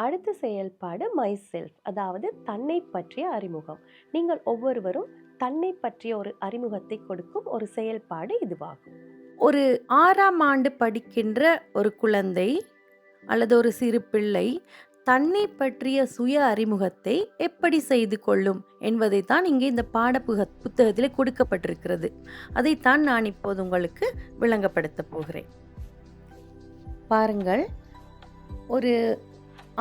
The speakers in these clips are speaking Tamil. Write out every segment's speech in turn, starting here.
அடுத்த செயல்பாடு மை செல்ஃப், அதாவது தன்னை பற்றிய அறிமுகம். நீங்கள் ஒவ்வொருவரும் தன்னை பற்றிய ஒரு அறிமுகத்தை கொடுக்கும் ஒரு செயல்பாடு இதுவாகும். ஒரு 6ஆம் ஆண்டு படிக்கின்ற ஒரு குழந்தை அல்லது ஒரு சிறு பிள்ளை தன்னை பற்றிய சுய அறிமுகத்தை எப்படி செய்து கொள்ளும் என்பதைத்தான் இங்கே இந்த புத்தகத்தில் கொடுக்கப்பட்டிருக்கிறது. அதைத்தான் நான் இப்போது உங்களுக்கு விளங்கப்படுத்த போகிறேன். பாருங்கள், ஒரு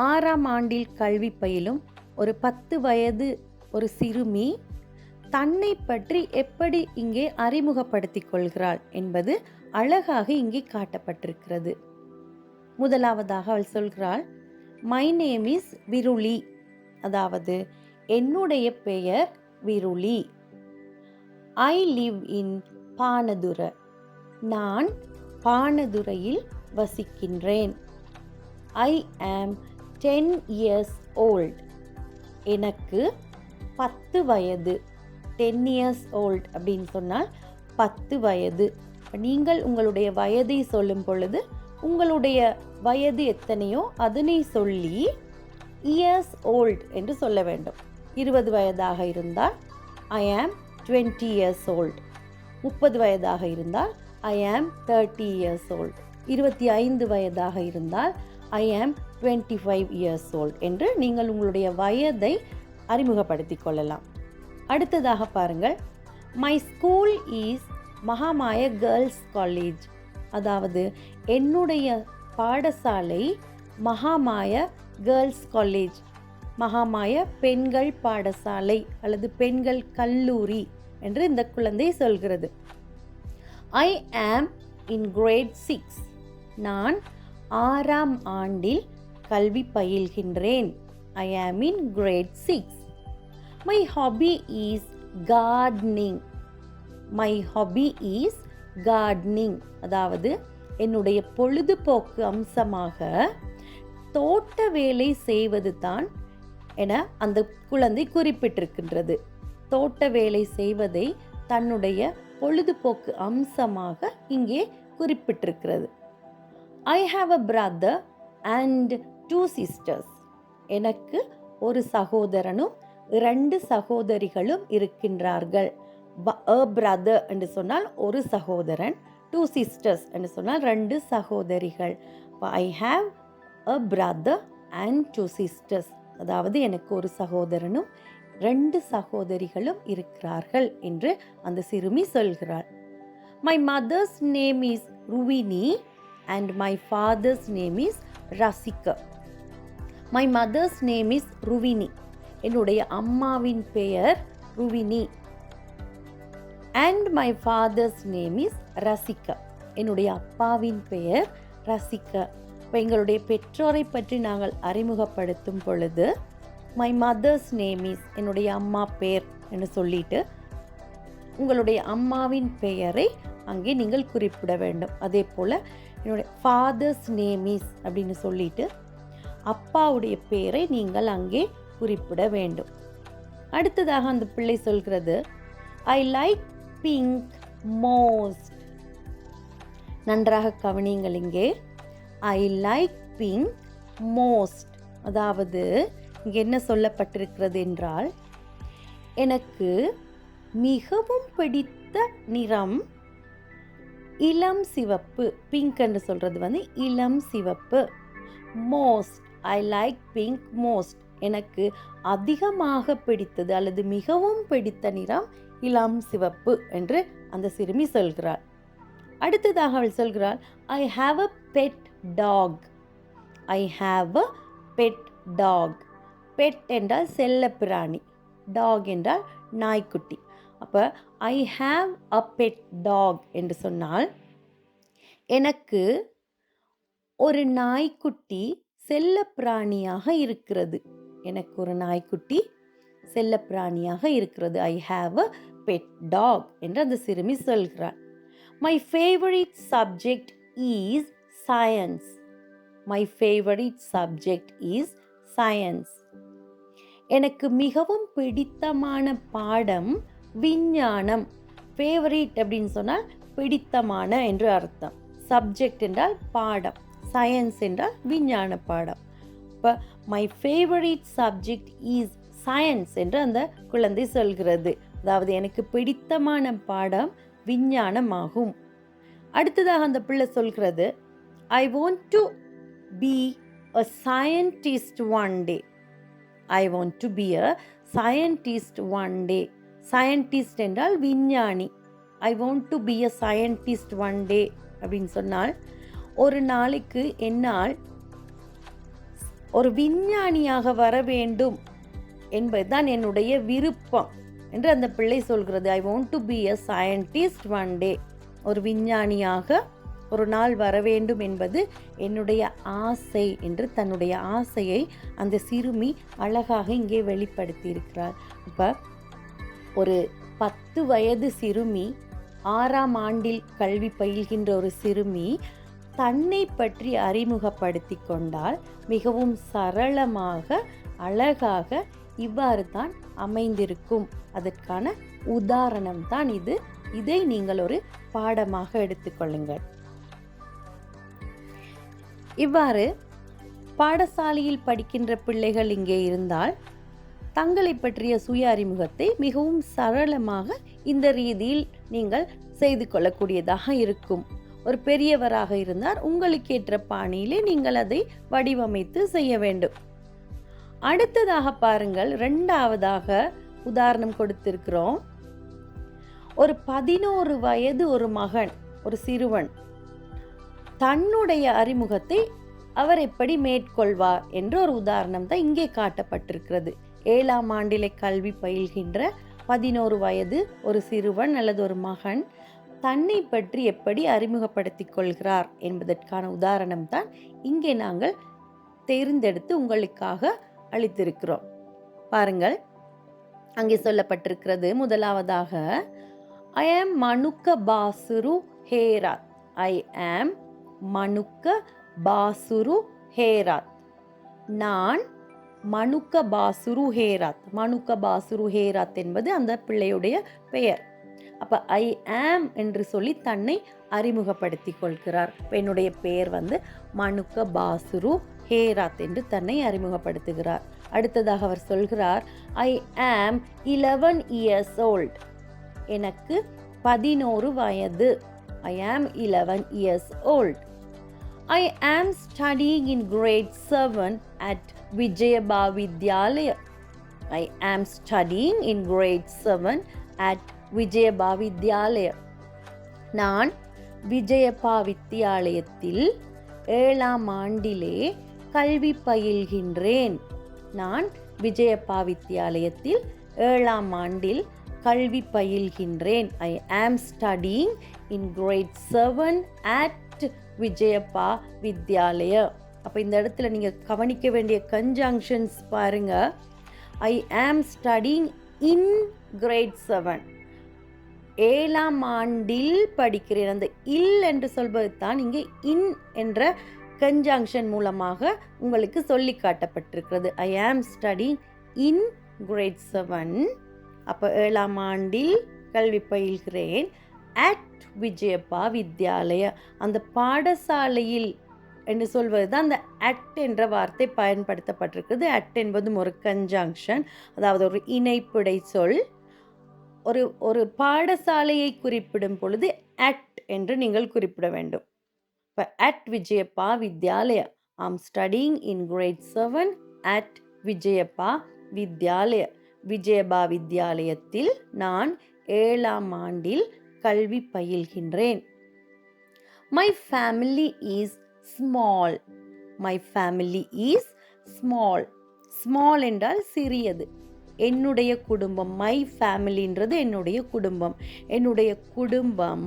6ஆம் ஆண்டில் கல்வி பயிலும் ஒரு 10 வயது ஒரு சிறுமி தன்னை பற்றி எப்படி இங்கே அறிமுகப்படுத்திக் கொள்கிறாள் என்பது அழகாக இங்கே காட்டப்பட்டிருக்கிறது. முதலாவதாக அவள் சொல்கிறாள், மை நேம் இஸ் விருளி, அதாவது என்னுடைய பெயர் விருளி. ஐ லிவ் இன் பானதுர, நான் பானதுரையில் வசிக்கின்றேன். ஐ ஆம் 10 years old, எனக்கு 10 வயது. 10 years old அப்படின்னு சொன்னால் 10 வயது. நீங்கள் உங்களுடைய வயதை சொல்லும் பொழுது உங்களுடைய வயது எத்தனையோ அதனை சொல்லி இயர்ஸ் ஓல்ட் என்று சொல்ல வேண்டும். 20 வயதாக இருந்தால் ஐ ஆம் 20 years old. 30 வயதாக இருந்தால் ஐ ஆம் 30 years old. 25 வயதாக இருந்தால் ஐ ஆம் 25 years old என்று நீங்கள் உங்களுடைய வயதை அறிமுகப்படுத்திக் கொள்ளலாம். அடுத்ததாக பாருங்கள், மை ஸ்கூல் இஸ் மகாமாய கேர்ள்ஸ் காலேஜ், அதாவது என்னுடைய பாடசாலை மகாமாய கேர்ள்ஸ் காலேஜ், மகாமாய பெண்கள் பாடசாலை அல்லது பெண்கள் கல்லூரி என்று இந்த குழந்தை சொல்கிறது. ஐ ஆம் இன் கிரேட் 6, நான் 6ஆம் ஆண்டில் கல்வி பயில்கின்றேன். I am in grade 6. My hobby is gardening. My hobby is gardening, அதாவது என்னுடைய பொழுதுபோக்கு அம்சமாக தோட்ட வேலை செய்வது தான் என அந்த குழந்தை குறிப்பிட்டிருக்கின்றது. தோட்ட வேலை செய்வதை தன்னுடைய பொழுதுபோக்கு அம்சமாக இங்கே குறிப்பிட்டிருக்கிறது. I have a brother and 2 sisters, எனக்கு ஒரு சகோதரனும் 2 சகோதரிகளும் இருக்கின்றார்கள். a brother என்று சொன்னால் ஒரு சகோதரன், 2 sisters என்று சொன்னால் 2 சகோதரிகள். I have a brother and 2 sisters, அதாவது எனக்கு ஒரு சகோதரனும் 2 சகோதரிகளும் இருக்கிறார்கள் என்று அந்த சிறுமி சொல்கிறாள். My mother's name is Ruwini and my father's name is Rasika. My mother's name is Ruwini, என்னுடைய அம்மாவின் பெயர் Ruwini. And my father's name is Rasika, என்னுடைய அப்பாவின் பெயர் ரசிகா. இப்போ எங்களுடைய பெற்றோரை பற்றி நாங்கள் அறிமுகப்படுத்தும் பொழுது மை மதர்ஸ் நேம் இஸ், என்னுடைய அம்மா பெயர் என்று சொல்லிட்டு உங்களுடைய அம்மாவின் பெயரை அங்கே நீங்கள் குறிப்பிட வேண்டும். அதே போல் என்னுடைய ஃபாதர்ஸ் நேம் இஸ் அப்படின்னு சொல்லிட்டு அப்பாவுடைய பெயரை நீங்கள் அங்கே குறிப்பிட வேண்டும். அடுத்ததாக அந்த பிள்ளை சொல்கிறது, ஐ லைக் பிங்க் மோஸ்ட். நன்றாக கவனியுங்கள், இங்கே ஐ லைக் பிங்க் மோஸ்ட், அதாவது இங்கே என்ன சொல்லப்பட்டிருக்கிறது என்றால், எனக்கு மிகவும் பிடித்த நிறம் இளம் சிவப்பு. பிங்க் என்று சொல்கிறது இளம் சிவப்பு. Most, I like pink most, எனக்கு அதிகமாக பிடித்தது அல்லது மிகவும் பிடித்த நிறம் இளம் சிவப்பு என்று அந்த சிறுமி சொல்கிறாள். அடுத்ததாக அவள் சொல்கிறாள், I have a pet dog. I have a pet dog. Pet என்றால் செல்ல பிராணி, டாக் என்றால் நாய்க்குட்டி. அப்போ I have a pet dog என்று சொன்னால் எனக்கு ஒரு நாய்க்குட்டி செல்ல பிராணியாக இருக்கிறது. எனக்கு ஒரு நாய்க்குட்டி செல்ல பிராணியாக இருக்கிறது. ஐ ஹாவ் அ பெட் டாக் என்று அந்த சிறுமி சொல்கிறாள். My favourite subject is science. My favourite subject is science. எனக்கு மிகவும் பிடித்தமான பாடம் விஞ்ஞானம். ஃபேவரிட் அப்படின்னு சொன்னால் பிடித்தமான என்று அர்த்தம். சப்ஜெக்ட் என்றால் பாடம், சயின்ஸ் என்றால் விஞ்ஞான பாடம். இப்போ my favourite subject is science என்று அந்த குழந்தை சொல்கிறது. அதாவது எனக்கு பிடித்தமான பாடம் விஞ்ஞானமாகும். அடுத்ததாக அந்த பிள்ளை சொல்கிறது, I want to be a scientist one day. I want to be a scientist one day. Scientist என்றால் விஞ்ஞானி. I want to be a scientist one day அப்படின்னு சொன்னால் ஒரு நாளைக்கு என்னால் ஒரு விஞ்ஞானியாக வர வேண்டும் என்பதுதான் என்னுடைய விருப்பம் என்று அந்த பிள்ளை சொல்கிறது. I want to be a scientist one day. ஒரு விஞ்ஞானியாக ஒரு நாள் வர வேண்டும் என்பது என்னுடைய ஆசை என்று தன்னுடைய ஆசையை அந்த சிறுமி அழகாக இங்கே வெளிப்படுத்தி இருக்கிறார். இப்போ ஒரு 10 வயது சிறுமி, 6ஆம் ஆண்டில் கல்வி பயில்கின்ற ஒரு சிறுமி தன்னை பற்றி அறிமுகப்படுத்தி கொண்டால் மிகவும் சரளமாக அழகாக இவ்வாறு தான் அமைந்திருக்கும். அதற்கான உதாரணம் தான் இது. இதை நீங்கள் ஒரு பாடமாக எடுத்துக்கொள்ளுங்கள். இவ்வாறு பாடசாலையில் படிக்கின்ற பிள்ளைகள் இங்கே இருந்தால் தங்களை பற்றிய சுய அறிமுகத்தை மிகவும் சரளமாக இந்த ரீதியில் நீங்கள் செய்து கொள்ளக்கூடியதாக இருக்கும். ஒரு பெரியவராக இருந்தால் உங்களுக்கு ஏற்ற பாணியிலே நீங்கள் அதை வடிவமைத்து செய்ய வேண்டும். அடுத்ததாக பாருங்கள், 2ஆவதாக உதாரணம் கொடுத்திருக்கிறோம். ஒரு 11 வயது ஒரு மகன், ஒரு சிறுவன் தன்னுடைய அறிமுகத்தை அவர் எப்படி மேற்கொள்வார் என்ற ஒரு உதாரணம் தான் இங்கே காட்டப்பட்டிருக்கிறது. 7ஆம் ஆண்டிலே கல்வி பயில்கின்ற 11 வயது ஒரு சிறுவன் அல்லது ஒரு மகன் தன்னை பற்றி எப்படி அறிமுகப்படுத்திக் கொள்கிறார் என்பதற்கான உதாரணம் தான் இங்கே நாங்கள் தேர்ந்தெடுத்து உங்களுக்காக அளித்திருக்கிறோம். பாருங்கள், அங்கே சொல்லப்பட்டிருக்கிறது. முதலாவதாக, ஐ ஆம் மனுக்க பாசுரு ஹேராத். ஐ ஆம் மனுக்க பாசுரு ஹேராத். நான் மனுக்க பாசுரு ஹேராத். மனுக்க பாசுரு ஹேராத் என்பது அந்த பிள்ளையுடைய பெயர். அப்போ ஐ ஆம் என்று சொல்லி தன்னை அறிமுகப்படுத்தி கொள்கிறார். என்னுடைய பெயர் மனுக்க பாசுரு ஹேராத் என்று தன்னை அறிமுகப்படுத்துகிறார். அடுத்ததாக அவர் சொல்கிறார், ஐ ஆம் 11 years old. எனக்கு 11 வயது. ஐ ஆம் 11 years old. I am studying in grade 7 at Vijayabha Vidyalaya. I am studying in grade 7 at Vijayabha Vidyalaya. நான் விஜயபா வித்தியாலயத்தில் 7ஆம் ஆண்டிலே கல்வி பயில்கின்றேன். நான் விஜயபா வித்தியாலயத்தில் 7ஆம் ஆண்டில் கல்வி பயில்கின்றேன். I am studying in grade 7 at விஜயபா Vidyalaya. அப்போ இந்த இடத்துல நீங்கள் கவனிக்க வேண்டிய கன்ஜங்ஷன்ஸ் பாருங்க. ஐ ஆம் ஸ்டடிங் இன் கிரேட் 7. 7ஆம் ஆண்டில் படிக்கிறேன். அந்த இல் என்று சொல்வது தான் இங்கே இன் என்ற கன்ஜங்ஷன் மூலமாக உங்களுக்கு சொல்லி காட்டப்பட்டிருக்கிறது. ஐ ஆம் ஸ்டடிங் இன் கிரேட் 7. அப்போ 7ஆம் ஆண்டில் கல்வி பயில்கிறேன். அட் விஜயபா வித்யாலயா, அந்த பாடசாலையில் என்று சொல்வது தான் அந்த அட் என்ற வார்த்தை பயன்படுத்தப்பட்டிருக்கிறது. அட் என்பதும் ஒரு கன்ஜங்ஷன், அதாவது ஒரு இணைப்பிடை சொல். ஒரு பாடசாலையை குறிப்பிடும் பொழுது அட் என்று நீங்கள் குறிப்பிட வேண்டும். இப்போ at Vijayaba Vidyalaya, I'm studying in grade 7 at Vijayaba Vidyalaya. Vijayaba வித்யாலயத்தில் நான் 7ஆம் ஆண்டில் கல்வி பயில்கின்றேன். My family is small. My family is small. Small என்றால் சிறியது. என்னுடைய குடும்பம், மை ஃபேமிலின்றது என்னுடைய குடும்பம். என்னுடைய குடும்பம்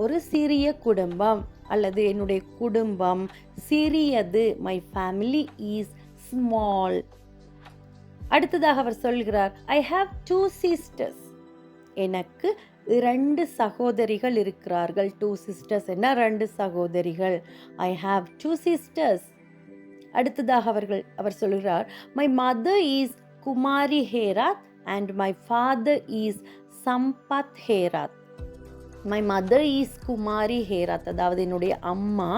ஒரு சிறிய குடும்பம் அல்லது என்னுடைய குடும்பம் சிறியது. My family is small. அடுத்ததாக அவர் சொல்கிறார், ஐ ஹாவ் 2 sisters. எனக்கு 2 சகோதரிகள் இருக்கிறார்கள். 2 sisters என்ன, 2 சகோதரிகள். I have 2 sisters. அடுத்ததாக அவர் சொல்கிறார், my mother is Kumari Herath and my father is Sampath Herath. My mother is Kumari Herath, அதாவது என்னுடைய அம்மா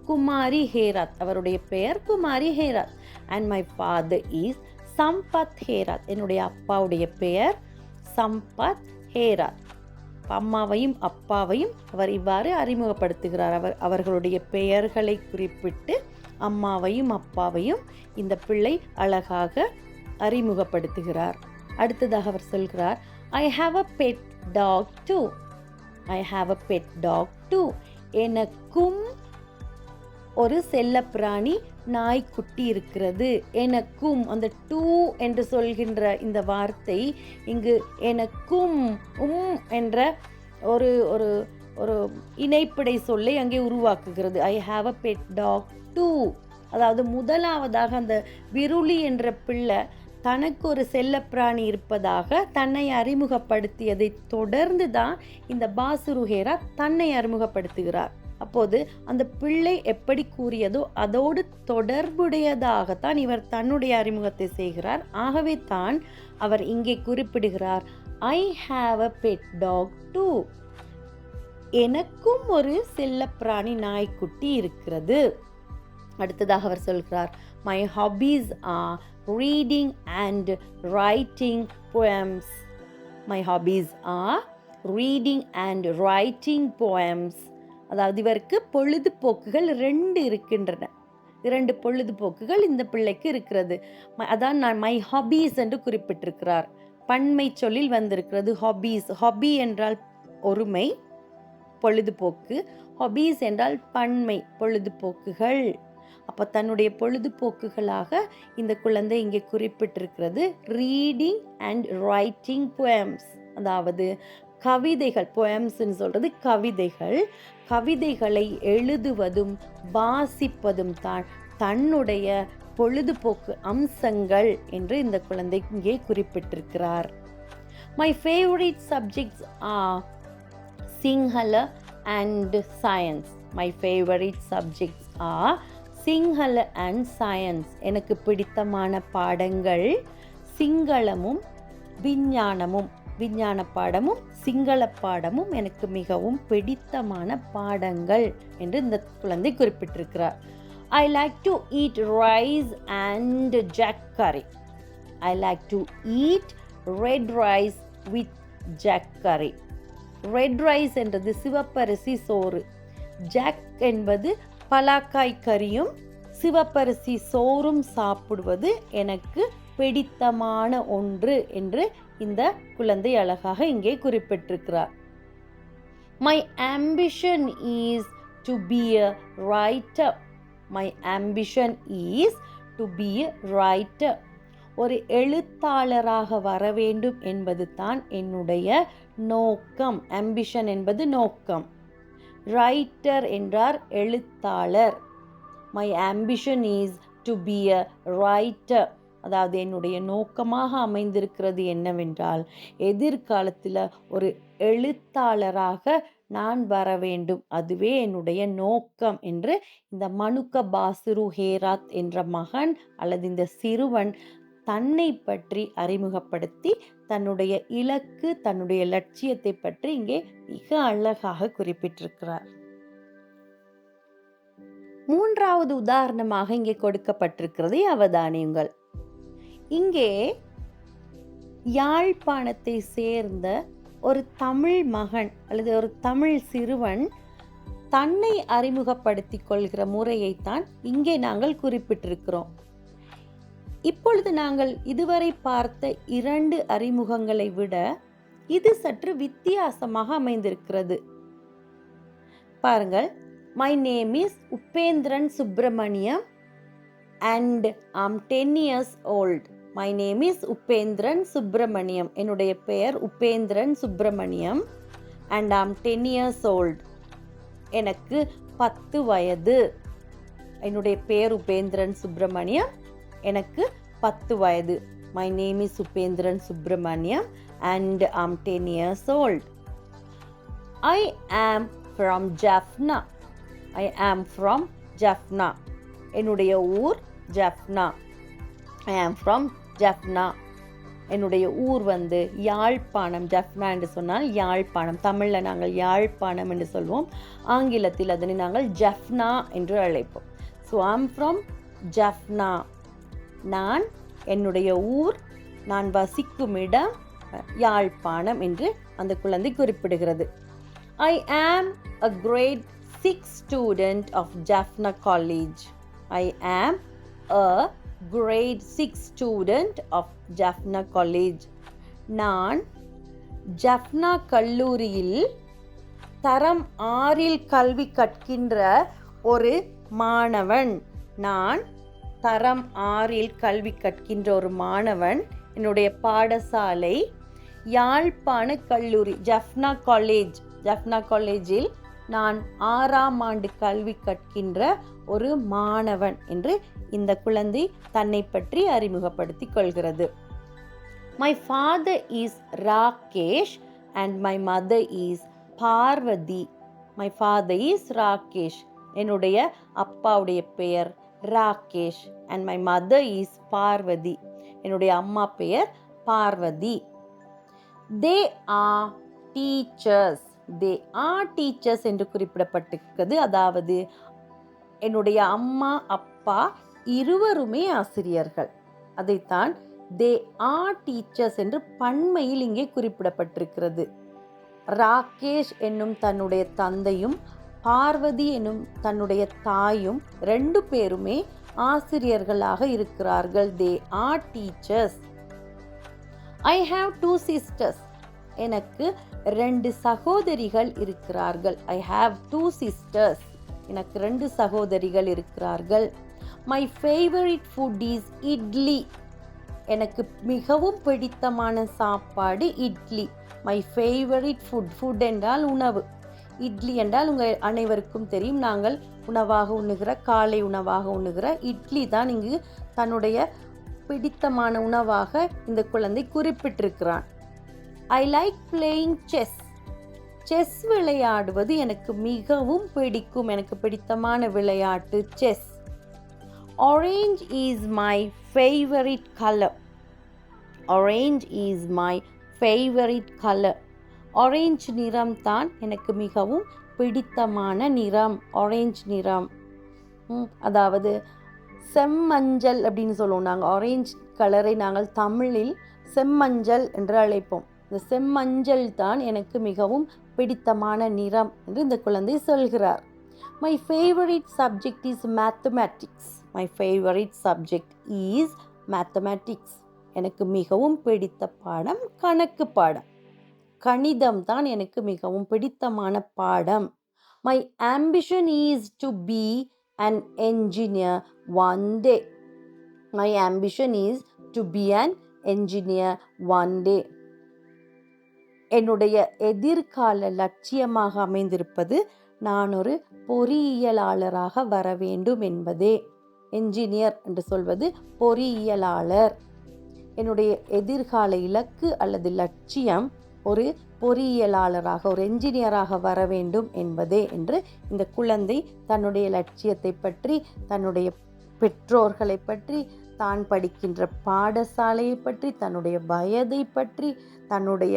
குமாரி ஹேராத், அவருடைய பெயர் Kumari Herath. And my father is Sampath Herath, என்னுடைய அப்பாவுடைய பெயர் சம்பத் ஹேராத். அம்மாவையும் அப்பாவையும் அவர் இவ்வாறு அறிமுகப்படுத்துகிறார். அவர்களுடைய பெயர்களை குறிப்பிட்டு அம்மாவையும் அப்பாவையும் இந்த பிள்ளை அழகாக அறிமுகப்படுத்துகிறார். அடுத்ததாக அவர் சொல்கிறார், I have a pet dog too. I have a pet dog too. எனக்கும் ஒரு செல்லப்பிராணி நாய்க்குட்டி இருக்கிறது. எனக்கும், அந்த டூ என்று சொல்கின்ற இந்த வார்த்தை இங்கு எனக்கும் என்ற ஒரு ஒரு ஒரு இணைப்பிடை சொல்லை அங்கே உருவாக்குகிறது. I have a pet dog too. அதாவது முதலாவதாக அந்த விருளி என்ற பிள்ளை தனக்கு ஒரு செல்லப்பிராணி இருப்பதாக தன்னை அறிமுகப்படுத்தியதை தொடர்ந்து தான் இந்த பாசுரு ஹேராத் தன்னை அறிமுகப்படுத்துகிறார். அப்போது அந்த பிள்ளை எப்படி கூறியதோ அதோடு தொடர்புடையதாகத்தான் இவர் தன்னுடைய அறிமுகத்தை செய்கிறார். ஆகவே தான் அவர் இங்கே குறிப்பிடுகிறார், I have a pet dog too. எனக்கும் ஒரு செல்லப்பிராணி நாய்க்குட்டி இருக்கிறது. அடுத்ததாக அவர் சொல்கிறார், my hobbies are reading and writing poems. My hobbies are reading and writing poems. அதாவது இவருக்கு பொழுதுபோக்குகள் 2 இருக்கின்றன. 2 பொழுதுபோக்குகள் இந்த பிள்ளைக்கு இருக்கிறது. அதான் நான் மை ஹாபீஸ் என்று குறிப்பிட்டிருக்கிறார். பன்மை சொல்லில் வந்திருக்கிறது ஹாபீஸ். ஹாபி என்றால் ஒருமை, பொழுதுபோக்கு. ஹாபீஸ் என்றால் பன்மை, பொழுதுபோக்குகள். அப்போ தன்னுடைய பொழுதுபோக்குகளாக இந்த குழந்தை இங்கே குறிப்பிட்டிருக்கிறது ரீடிங் அண்ட் ரைட்டிங் poems. அதாவது கவிதைகள், poemsன்னு சொல்றது கவிதைகள். கவிதைகளை எழுதுவதும் வாசிப்பதும் தான் தன்னுடைய பொழுதுபோக்கு அம்சங்கள் என்று இந்த குழந்தை இங்கே குறிப்பிட்டிருக்கிறார். My favourite subjects are Sinhala and science. My favourite subjects are Sinhala and science. எனக்கு பிடித்தமான பாடங்கள் சிங்களமும் விஞ்ஞானமும். விஞ்ஞான பாடமும் சிங்கள பாடமும் எனக்கு மிகவும் பிடித்தமான பாடங்கள் என்று இந்த குழந்தை குறிப்பிட்டிருக்கிறார். I like to eat rice and jack curry. I like to eat red rice with jack curry. Red rice என்றது சிவப்பரிசி சோறு, ஜாக் என்பது பலாக்காய் கறியும் சிவப்பரிசி சோறும் சாப்பிடுவது எனக்கு பிடித்தமான ஒன்று என்று இந்த குழந்தை அழகாக இங்கே குறிப்பிட்டிருக்கிறார். My ambition is to be a writer. My ambition is to be a writer. ஒரு எழுத்தாளராக வர வேண்டும் என்பது தான் என்னுடைய நோக்கம். ஆம்பிஷன் என்பது நோக்கம். ரைட்டர் என்றார் எழுத்தாளர். My ambition is to be a writer. அதாவது என்னுடைய நோக்கமாக அமைந்திருக்கிறது என்னவென்றால் எதிர்காலத்தில் ஒரு எழுத்தாளராக நான் வர வேண்டும், அதுவே என்னுடைய நோக்கம் என்று இந்த மனுக்க பாசுரு ஹேராத் என்ற மகன் அல்லது இந்த சிறுவன் தன்னை பற்றி அறிமுகப்படுத்தி தன்னுடைய இலக்கு, தன்னுடைய லட்சியத்தை பற்றி இங்கே மிக அழகாக குறிப்பிட்டிருக்கிறார். 3வது உதாரணமாக இங்கே கொடுக்கப்பட்டிருக்கிறதை அவதானியுங்கள். இங்கே யாழ்ப்பாணத்தை சேர்ந்த ஒரு தமிழ் மகன் அல்லது ஒரு தமிழ் சிறுவன் தன்னை அறிமுகப்படுத்தி கொள்கிற முறையைத்தான் இங்கே நாங்கள் குறிப்பிட்டிருக்கிறோம். இப்பொழுது நாங்கள் இதுவரை பார்த்த 2 அறிமுகங்களை விட இது சற்று வித்தியாசமாக அமைந்திருக்கிறது. பாருங்கள், my name is Upendran Subramaniam and I'm 10 years old. My name is Upendran Subramaniam. என்னுடைய பெயர் Upendran Subramaniam and I'm 10 years old. எனக்கு 10 வயது. என்னுடைய பெயர் உபேந்திரன் சுப்பிரமணியம், எனக்கு 10 வயது. My name is Upendran Subramaniam and I'm 10 years old. I am from Jaffna. I am from Jaffna. என்னுடைய ஊர் Jaffna. I am from Jaffna. என்னுடைய ஊர் வந்து யாழ்ப்பாணம். ஜஃப்னா என்று சொன்னால் யாழ்ப்பாணம். தமிழில் நாங்கள் யாழ்ப்பாணம் என்று சொல்வோம். ஆங்கிலத்தில் அதனை நாங்கள் ஜஃப்னா என்று அழைப்போம். So I'm from Jaffna. நான், என்னுடைய ஊர், நான் வசிக்கும் இடம் யாழ்ப்பாணம் என்று அந்த குழந்தை குறிப்பிடுகிறது. I am a grade 6 student of Jaffna College. I am a grade 6 student of Jaffna College. நான் ஜஃப்னா கல்லூரியில் தரம் 6 கல்வி கற்கின்ற ஒரு மாணவன். நான் தரம் 6 கல்வி கற்கின்ற ஒரு மாணவன். என்னுடைய பாடசாலை யாழ்ப்பாண கல்லூரி, ஜஃப்னா காலேஜ். ஜஃப்னா காலேஜில் நான் 6ஆம் ஆண்டு கல்வி கற்கின்ற ஒரு மாணவன் என்று இந்த குழந்தை தன்னை பற்றி அறிமுகப்படுத்திக் கொள்கிறது. My father is Rakesh and my mother is Parvati. My father is Rakesh. என்னுடைய அப்பாவுடைய பெயர் Rakesh. and my mother is Parvati. என்னுடைய அம்மா பெயர் Parvati. They are teachers. They are teachers என்று குறிப்பிடப்பட்டிருக்கிறது. அதாவது என்னுடைய அம்மா அப்பா இருவருமே ஆசிரியர்கள். அதைத்தான் they are teachers என்று பன்மையில் இங்கே குறிப்பிடப்பட்டிருக்கிறது. ராகேஷ் என்னும் தன்னுடைய தந்தையும் பார்வதி என்னும் தன்னுடைய தாயும் 2 பேருமே ஆசிரியர்களாக இருக்கிறார்கள். They are teachers. I have 2 sisters. எனக்கு 2 சகோதரிகள் இருக்கிறார்கள். I have 2 sisters. எனக்கு 2 சகோதரிகள் இருக்கிறார்கள். My favorite food is idli. எனக்கு மிகவும் பிடித்தமான சாப்பாடு idli. My favorite food. Food என்றால் உணவு. இட்லி என்றால் உங்கள் அனைவருக்கும் தெரியும். நாங்கள் உணவாக உண்ணுகிற, காலை உணவாக உண்ணுகிற இட்லி தான் இங்கு தன்னுடைய பிடித்தமான உணவாக இந்த குழந்தை குறிப்பிட்டிருக்கிறான். I like playing chess. Chess விளையாடுவது எனக்கு மிகவும் பிடிக்கும். எனக்கு பிடித்தமான விளையாட்டு chess. Orange is my favorite color. Orange is my favorite color. Orange நிறம் தான் எனக்கு மிகவும் பிடித்தமான நிறம். ஆரஞ்சு நிறம், அதாவது செம்மஞ்சள் அப்படின்னு சொல்லுவோம். நாங்கள் ஆரஞ்சு கலரை நாங்கள் தமிழில் செம்மஞ்சள் என்று அழைப்போம். இந்த செம்மஞ்சள் தான் எனக்கு மிகவும் பிடித்தமான நிறம் என்று இந்த குழந்தை சொல்கிறார். My favorite subject is mathematics. My favorite subject is mathematics. எனக்கு மிகவும் பிடித்த பாடம் கணக்கு பாடம். கணிதம் தான் எனக்கு மிகவும் பிடித்தமான பாடம். My ambition is to be an engineer one day. My ambition is to be an engineer one day. என்னுடைய எதிர்கால லட்சியமாக அமைந்திருப்பது நான் ஒரு பொறியியலாளராக வர வேண்டும் என்பதே. என்ஜினியர் என்று சொல்வது பொறியியலாளர். என்னுடைய எதிர்கால இலக்கு அல்லது லட்சியம் ஒரு பொறியியலாளராக, ஒரு என்ஜினியராக வர வேண்டும் என்பதே என்று இந்த குழந்தை தன்னுடைய லட்சியத்தை பற்றி, தன்னுடைய பெற்றோர்களை பற்றி, தான் படிக்கின்ற பாடசாலையை பற்றி, தன்னுடைய வயதை பற்றி, தன்னுடைய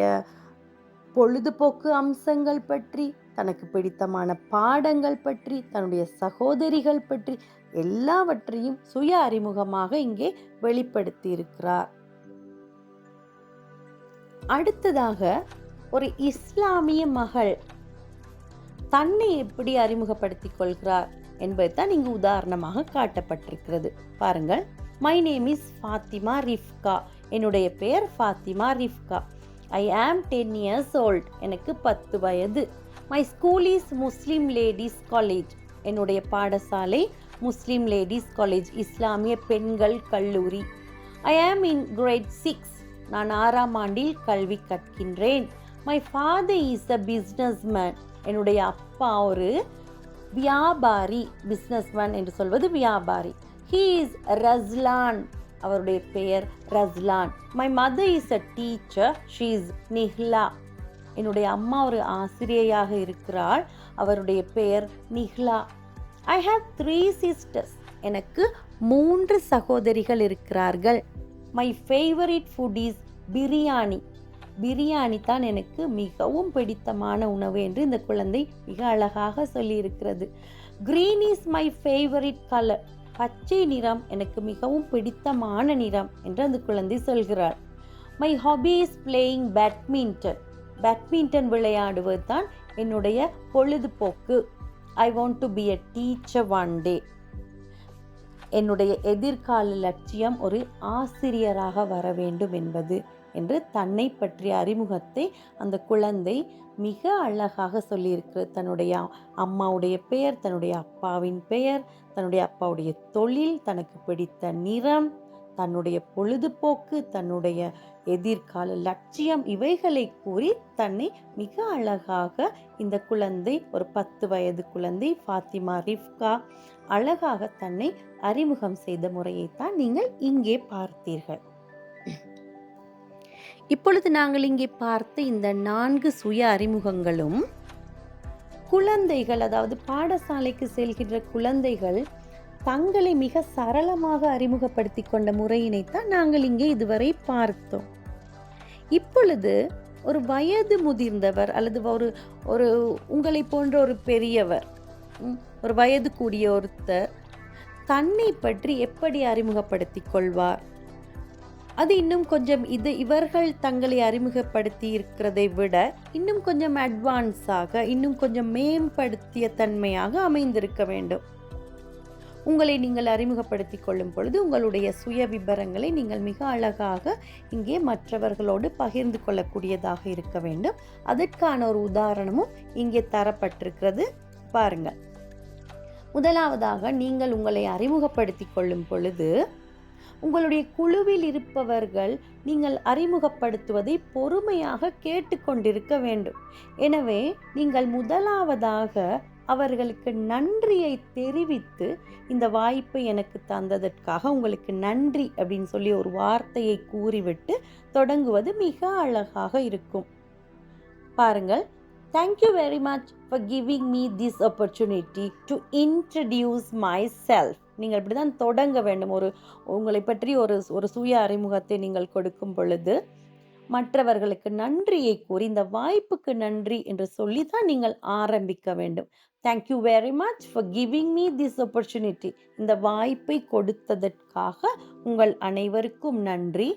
பொழுதுபோக்கு அம்சங்கள் பற்றி, தனக்கு பிடித்தமான பாடங்கள் பற்றி, தன்னுடைய சகோதரிகள் பற்றி எல்லாவற்றையும் சுய அறிமுகமாக இங்கே வெளிப்படுத்தி இருக்கிறார். அடுத்ததாக ஒரு இஸ்லாமிய மகள் தன்னை எப்படி அறிமுகப்படுத்திக் கொள்கிறார் என்பதுதான் இங்கு உதாரணமாக காட்டப்பட்டிருக்கிறது. பாருங்கள். My name is Fathima Rifka. என்னுடைய பெயர் ஃபாத்திமா ரிஃப்கா. ஐ ஆம் 10 years old. எனக்கு 10 வயது. My school is Muslim ladies college. என்னுடைய பாடசாலை முஸ்லிம் லேடிஸ் காலேஜ், இஸ்லாமிய பெண்கள் கல்லூரி. ஐ ஆம் இன் கிரேட் 6. நான் 6ஆம் ஆண்டில் கல்வி கற்கின்றேன். My father is a businessman. என்னுடைய அப்பா ஒரு வியாபாரி. பிஸ்னஸ்மேன் என்று சொல்வது வியாபாரி. He is Raslan. அவருடைய பெயர் Raslan. My mother is a teacher. She is Nihla. என்னுடைய அம்மா ஒரு ஆசிரியையாக இருக்கிறாள். அவருடைய பெயர் நிஹ்லா. I have 3 sisters. எனக்கு 3 சகோதரிகள் இருக்கிறார்கள். My favourite food is biryani. Biryani தான் எனக்கு மிகவும் பிடித்தமான உணவு என்று இந்த குழந்தை மிக அழகாக சொல்லியிருக்கிறது. Green is my favorite color. பச்சை நிறம் எனக்கு மிகவும் பிடித்தமான நிறம் என்று அந்த குழந்தை சொல்கிறார். My hobby is playing badminton. Badminton விளையாடுவது தான் என்னுடைய பொழுதுபோக்கு. I want to be a teacher one day. என்னுடைய எதிர்கால லட்சியம் ஒரு ஆசிரியராக வர வேண்டும் என்பது என்று தன்னை பற்றிய அறிமுகத்தை அந்த குழந்தை மிக அழகாக சொல்லியிருக்கிறது. தன்னுடைய அம்மாவுடைய பெயர், தன்னுடைய அப்பாவின் பெயர், தன்னுடைய அப்பாவுடைய தொழில், தனக்கு பிடித்த நிறம், தன்னுடைய பொழுதுபோக்கு, தன்னுடைய எதிர்கால லட்சியம், இவைகளை கூறி தன்னை மிக அழகாக இந்த குழந்தை, ஒரு 10 வயது குழந்தை ஃபாத்திமா ரிஃப்கா, அழகாக தன்னை அறிமுகம் செய்த முறையைத்தான் நீங்கள் இங்கே பார்த்தீர்கள். இப்பொழுது நாங்கள் இங்கே பார்த்த இந்த 4 சுய அறிமுகங்களும் குழந்தைகள், அதாவது பாடசாலைக்கு செல்கின்ற குழந்தைகள் தங்களை மிக சரளமாக அறிமுகப்படுத்தி கொண்ட முறையினைத்தான் நாங்கள் இங்கே இதுவரை பார்த்தோம். இப்பொழுது ஒரு வயது முதிர்ந்தவர் அல்லது ஒரு உங்களை போன்ற ஒரு பெரியவர், ஒரு வயது கூடிய ஒருத்தர் தன்னை பற்றி எப்படி அறிமுகப்படுத்தி கொள்வார்? அது இன்னும் கொஞ்சம் இவர்கள் தங்களை அறிமுகப்படுத்தி இருக்கிறதை விட இன்னும் கொஞ்சம் அட்வான்ஸாக, இன்னும் கொஞ்சம் மேம்படுத்திய தன்மையாக அமைந்திருக்க வேண்டும். உங்களை நீங்கள் அறிமுகப்படுத்தி கொள்ளும் பொழுது உங்களுடைய சுய விபரங்களை நீங்கள் மிக அழகாக இங்கே மற்றவர்களோடு பகிர்ந்து கொள்ளக்கூடியதாக இருக்க வேண்டும். அதற்கான ஒரு உதாரணமும் இங்கே தரப்பட்டிருக்கிறது. பாருங்கள். முதலாவதாக, நீங்கள் உங்களை அறிமுகப்படுத்தி கொள்ளும் பொழுது உங்களுடைய குழுவில் இருப்பவர்கள் நீங்கள் அறிமுகப்படுத்துவதை பொறுமையாக கேட்டுக்கொண்டிருக்க வேண்டும். எனவே நீங்கள் முதலாவதாக அவர்களுக்கு நன்றியை தெரிவித்து, இந்த வாய்ப்பை எனக்கு தந்ததற்காக உங்களுக்கு நன்றி அப்படின்னு சொல்லி ஒரு வார்த்தையை கூறிவிட்டு தொடங்குவது மிக அழகாக இருக்கும். பாருங்கள். Thank you very much for giving me this opportunity to introduce myself. நீங்கள் இப்படி தான் தொடங்க வேண்டும். உங்களை பற்றி ஒரு சுய அறிமுகத்தை நீங்கள் கொடுக்கும் பொழுது மற்றவர்களுக்கு நன்றியை கூறி, இந்த வாய்ப்புக்கு நன்றி என்று சொல்லி தான் நீங்கள் ஆரம்பிக்க வேண்டும். Thank you very much for giving me this opportunity. இந்த வாய்ப்பை கொடுத்ததற்காக உங்கள் அனைவருக்கும் நன்றி.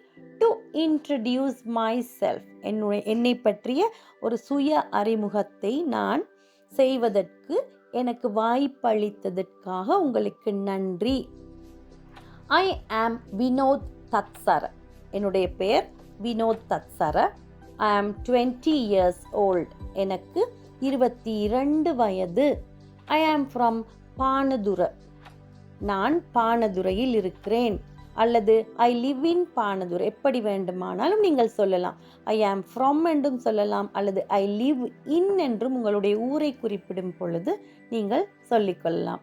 To introduce myself. என்னை பற்றிய ஒரு சுய அறிமுகத்தை நான் செய்வதற்கு எனக்கு வாய்ப்பளித்ததற்காக உங்களுக்கு நன்றி. I am Vinod தத்சர. என்னுடைய பெயர் Vinod தத்சர. I am 20 years old. எனக்கு 22 வயது. I am from பானதுர. நான் பானதுரையில் இருக்கிறேன். அல்லது I live in பானதுரை, எப்படி வேண்டுமானாலும் நீங்கள் சொல்லலாம். I am from என்றும் சொல்லலாம், அல்லது I live in என்றும் உங்களுடைய ஊரை குறிப்பிடும் பொழுது நீங்கள் சொல்லிக்கொள்ளலாம்.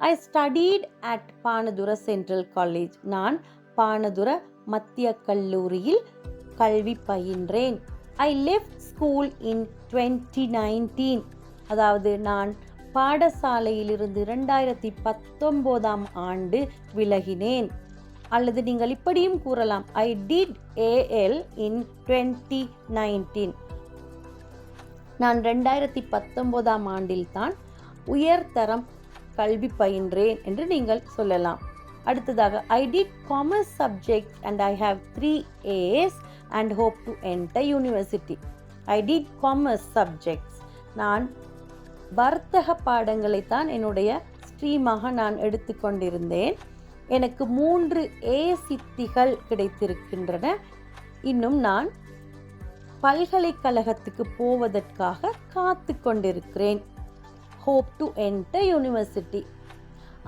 I studied at Panadura central college. நான் பானதுர மத்திய கல்லூரியில் கல்வி பயின்றேன். I left school in 2019. அதாவது நான் பாடசாலையிலிருந்து 2019ஆம் ஆண்டு விலகினேன். அல்லது நீங்கள் இப்படியும் கூறலாம், I did AL in 2019. நான் 2019ஆம் ஆண்டில் தான் உயர்தரம் கல்வி பயின்றேன் என்று நீங்கள் சொல்லலாம். அடுத்ததாக, I did commerce subjects and I have 3 A's and hope to enter university. I did commerce subjects. நான் வர்த்தக பாடங்களை தான் என்னுடைய ஸ்ட்ரீமாக நான் எடுத்துக்கொண்டிருந்தேன். எனக்கு 3 A சித்திகள் கிடைத்திருக்கின்றன. இன்னும் நான் பல்கலைக்கழகத்துக்கு போவதற்காக காத்து கொண்டிருக்கிறேன். Hope to enter university.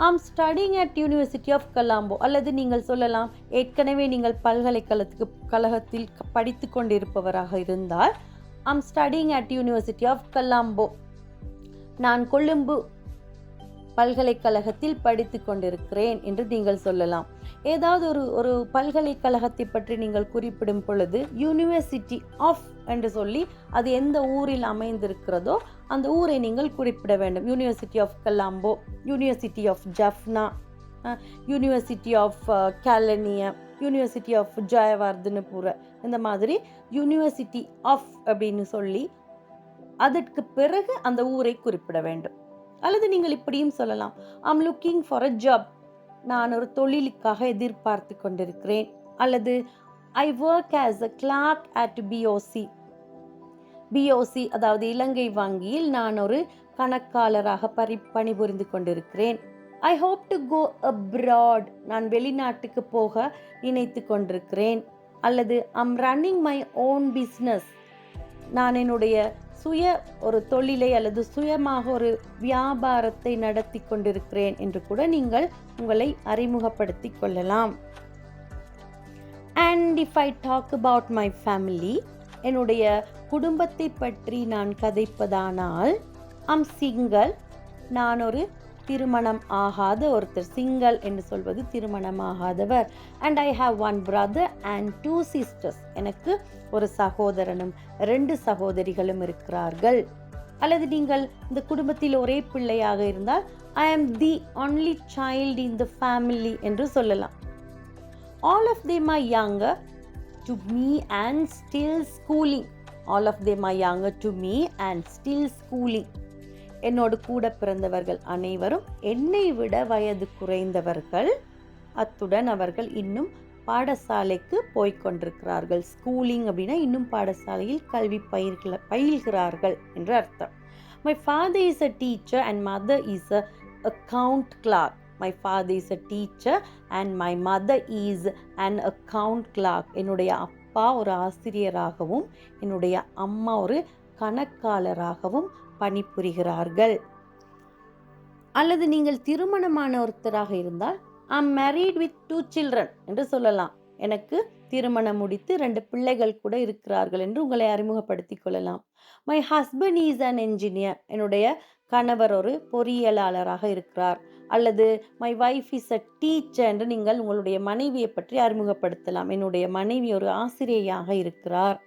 I'm studying at University of Colombo. அல்லது நீங்கள் சொல்லலாம், ஏற்கனவே நீங்கள் பல்கலைக்கழகத்தில் படித்து கொண்டிருப்பவராக இருந்தால் I'm studying at University of Colombo. நான் கொழும்பு பல்கலைக்கழகத்தில் படித்து கொண்டிருக்கிறேன் என்று நீங்கள் சொல்லலாம். ஏதாவது ஒரு பல்கலைக்கழகத்தை பற்றி நீங்கள் குறிப்பிடும் பொழுது யூனிவர்சிட்டி ஆஃப் என்று சொல்லி அது எந்த ஊரில் அமைந்திருக்கிறதோ அந்த ஊரை நீங்கள் குறிப்பிட வேண்டும். University of Colombo, university of Jaffna, university of Kelaniya, university of Jayewardenepura, இந்த மாதிரி யூனிவர்சிட்டி ஆஃப் அப்படின்னு சொல்லி அதற்கு பிறகு அந்த ஊரை குறிப்பிட வேண்டும். அல்லது நீங்கள் இப்படியும் சொல்லலாம், I'm looking for a job, நான் ஒரு தொழிலுக்காக எதிர்பார்த்து கொண்டிருக்கிறேன். அல்லது I work as a clerk at BOC, BOC அதாவது இலங்கை வங்கியில் நான் ஒரு கணக்காளராக பணிபுரிந்து கொண்டிருக்கிறேன். I hope to go abroad, நான் வெளிநாட்டுக்கு போக நினைத்து கொண்டிருக்கிறேன். அல்லது I'm running my own business, நான் என்னுடைய ஒரு தொழிலை அல்லது சுயமாக ஒரு வியாபாரத்தை நடத்தி கொண்டிருக்கிறேன் என்று கூட நீங்கள் உங்களை அறிமுகப்படுத்திக் கொள்ளலாம். And if I talk about my family, என்னுடைய குடும்பத்தை பற்றி நான் கதைப்பதானால், ஐம் சிங்கிள், நான் ஒரு திருமணம் ஆகாத ஒருத்தர். சிங்கிள் என்று சொல்வது திருமணம் ஆகாதவர். And I have one brother and 2 sisters, எனக்கு ஒரு சகோதரனும் 2 சகோதரிகளும் இருக்கிறார்கள். அல்லது நீங்கள் இந்த குடும்பத்தில் ஒரே பிள்ளையாக இருந்தால் I am the only child in the family என்று சொல்லலாம். All of them are younger to me and still schooling. All of them are younger to me and still schooling. என்னோடு கூட பிறந்தவர்கள் அனைவரும் என்னை விட வயது குறைந்தவர்கள். அத்துடன் அவர்கள் இன்னும் பாடசாலைக்கு போய்கொண்டிருக்கிறார்கள். ஸ்கூலிங் அப்படின்னா இன்னும் பாடசாலையில் கல்வி பயில்கிறார்கள் என்று அர்த்தம். My father is a teacher and mother is a account clerk. My father is a teacher and my mother is an account clerk. என்னுடைய அப்பா ஒரு ஆசிரியராகவும் என்னுடைய அம்மா ஒரு கணக்காளராகவும் பணிபுரிகிறார்கள். அல்லது நீங்கள் திருமணமான ஒருத்தராக இருந்தால் ஐம் மேரிட் வித் 2 children என்று சொல்லலாம். எனக்கு திருமணம் முடித்து 2 பிள்ளைகள் கூட இருக்கிறார்கள் என்று உங்களை அறிமுகப்படுத்திக் கொள்ளலாம். My husband is an engineer. என்னுடைய கணவர் ஒரு பொறியியலாளராக இருக்கிறார். அல்லது my wife is a teacher என்று நீங்கள் உங்களுடைய மனைவியை பற்றி அறிமுகப்படுத்தலாம். என்னுடைய மனைவி ஒரு ஆசிரியையாக இருக்கிறார்.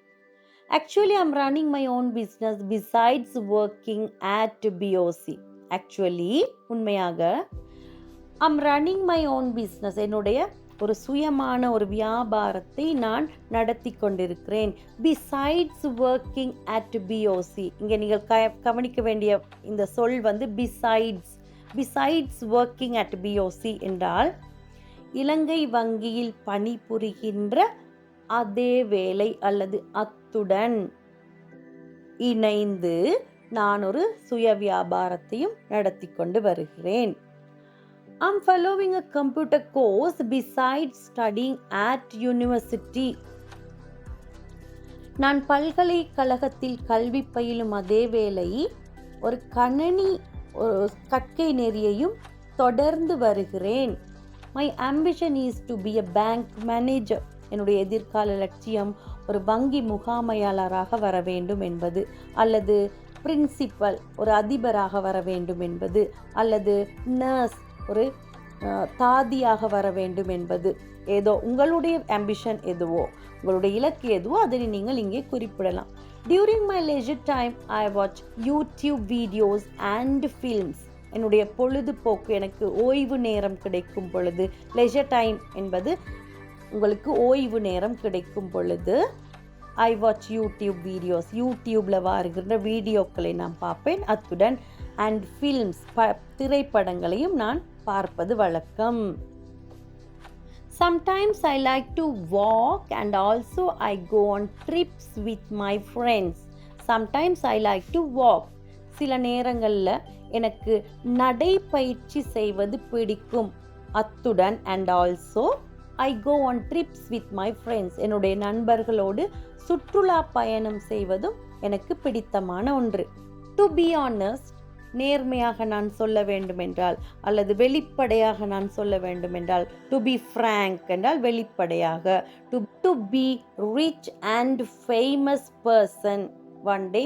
Actually, I'm running my own business besides working at BOC. Actually, உண்மையாக I'm running my own business. என்னுடைய ஒரு சுயமான ஒரு வியாபாரத்தை நான் நடத்தி கொண்டிருக்கிறேன். Besides working at BOC. இங்கே நீங்கள் கவனிக்க வேண்டிய இந்த சொல் வந்து besides working at BOC என்றால் இலங்கை வங்கியில் பணிபுரிகின்ற அதே வேலை அல்லது அத்துடன் இணைந்து நான் ஒரு சுய வியாபாரத்தையும் நடத்தி கொண்டு வருகிறேன். I'm following a computer course besides studying at university. நான் பல்கலைக்கழகத்தில் கல்வி பயிலும் அதே வேளை ஒரு கணனி கற்கை நெறியையும் தொடர்ந்து வருகிறேன். My ambition is to be a bank manager. என்னுடைய எதிர்கால லட்சியம் ஒரு வங்கி முகாமையாளராக வர வேண்டும் என்பது, அல்லது பிரின்சிபல் ஒரு அதிபராக வர வேண்டும் என்பது, அல்லது நர்ஸ் ஒரு தாதியாக வர வேண்டும் என்பது. ஏதோ உங்களுடைய ஆம்பிஷன் எதுவோ, உங்களுடைய இலக்கு எதுவோ அதனை நீங்கள் இங்கே குறிப்பிடலாம். During my ledger time I watch YouTube videos and films. என்னுடைய பொழுதுபோக்கு, எனக்கு ஓய்வு நேரம் கிடைக்கும் பொழுது, லெஜர் டைம் என்பது உங்களுக்கு ஓய்வு நேரம் கிடைக்கும் பொழுது ஐ வாட்ச் யூடியூப் வீடியோஸ், யூடியூப்ல வருகின்ற வீடியோக்களை நான் பார்ப்பேன். அத்துடன் அண்ட் ஃபில்ம்ஸ் திரைப்படங்களையும் நான் பார்ப்பது வழக்கம். Sometimes I like to walk and also I go on trips with my friends. Sometimes I like to walk. சில நேரங்களில் எனக்கு நடைப்பயிற்சி செய்வது பிடிக்கும். அத்துடன் and also I go on trips with my friends. என்னுடைய நண்பர்களோடு சுற்றுலா பயணம் செய்வதும் எனக்கு பிடித்தமான ஒன்று. To be honest, நேர்மையாக நான் சொல்ல வேண்டுமென்றால் அல்லது வெளிப்படையாக நான் சொல்ல வேண்டுமென்றால், டு பி ஃப்ராங்க் என்றால் வெளிப்படையாக, to be rich and famous person. One day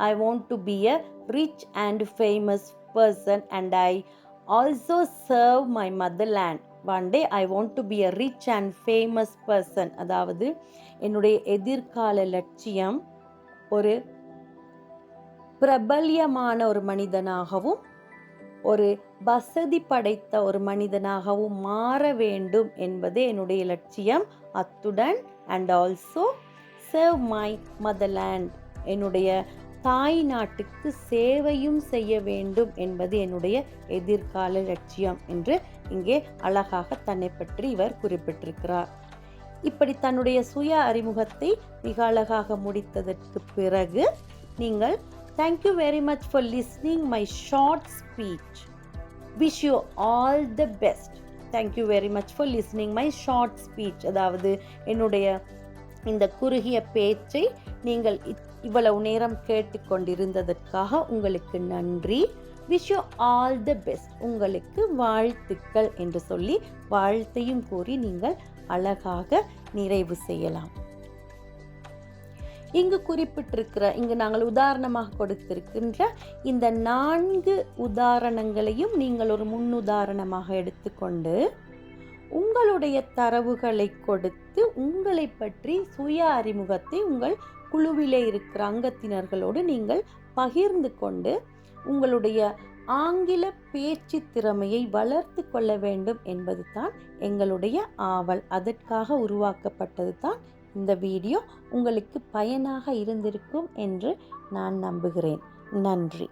I want to be a rich and famous person and I also serve my motherland. One day I want to be a rich and famous person. அதாவது என்னுடைய எதிர்கால லட்சியம் ஒரு பிரபல்யமான ஒரு மனிதனாகவும் ஒரு வசதி படைத்த ஒரு மனிதனாகவும் மாற வேண்டும் என்பதே என்னுடைய லட்சியம். அத்துடன் and also serve my motherland, என்னுடைய தாய் நாட்டுக்கு சேவையும் செய்ய வேண்டும் என்பது என்னுடைய எதிர்கால லட்சியம் என்று இங்கே அழகாக தன்னை பற்றி இவர் குறிப்பிட்டிருக்கிறார். இப்படி தன்னுடைய சுய அறிமுகத்தை மிக அழகாக முடித்ததற்கு பிறகு நீங்கள் thank you very much for listening my short speech. Wish you all the best. Thank you very much for listening my short speech. அதாவது என்னுடைய இந்த குறுகிய பேச்சை நீங்கள் இவ்வளவு நேரம் கேட்டுக்கொண்டிருந்ததற்காக உங்களுக்கு நன்றி. Wish you all the best, உங்களுக்கு வாழ்த்துக்கள் என்று சொல்லி வாழ்த்தையும் கூறி நீங்கள் அழகாக நிறைவு செய்யலாம். இங்கு குறிப்பிட்டிருக்கிற, இங்கு நாங்கள் உதாரணமாக கொடுத்திருக்கின்ற இந்த 4 உதாரணங்களையும் நீங்கள் ஒரு முன்னுதாரணமாக எடுத்துக்கொண்டு உங்களுடைய தரவுகளை கொடுத்து உங்களை பற்றி சுய அறிமுகத்தை உங்கள் குழுவிலே இருக்கிற அங்கத்தினர்களோடு நீங்கள் பகிர்ந்து கொண்டு உங்களுடைய ஆங்கில பேச்சு திறமையை வளர்த்து கொள்ள வேண்டும் என்பது தான் எங்களுடைய ஆவல். அதற்காக உருவாக்கப்பட்டது தான் இந்த வீடியோ. உங்களுக்கு பயனாக இருந்திருக்கும் என்று நான் நம்புகிறேன். நன்றி.